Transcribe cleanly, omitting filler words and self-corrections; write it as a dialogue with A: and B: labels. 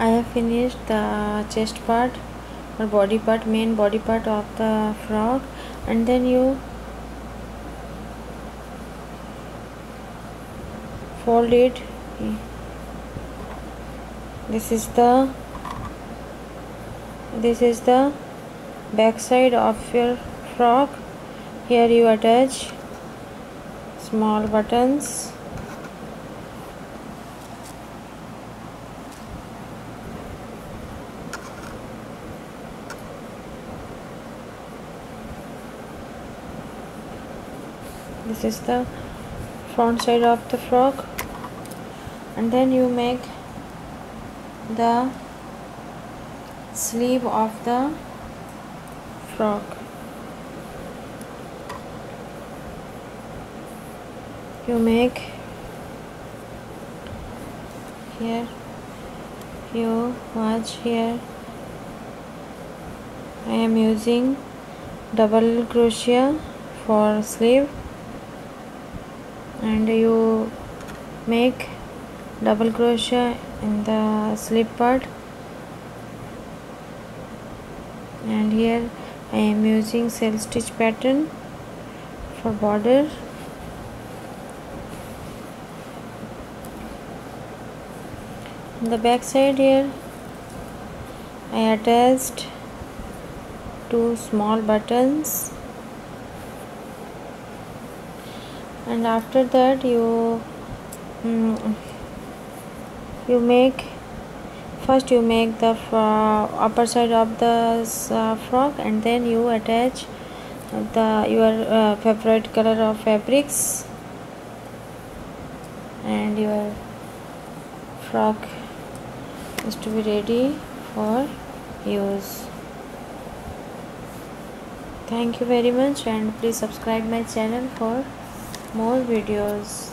A: I have finished the chest part or body part, main body part of the frock, and then you fold it. This is the back side of your frock. Here you attach small buttons. This is the front side of the frock, and then you make the sleeve of the frock. You make here, you watch here, I am using double crochet for sleeve, and you make double crochet in the slip part, and here I am using self stitch pattern for border. On the back side here I attached 2 small buttons, and after that you make the upper side of the frock, and then you attach your favorite color of fabrics, and your frock is to be ready for use. Thank you very much, and please subscribe my channel for more videos.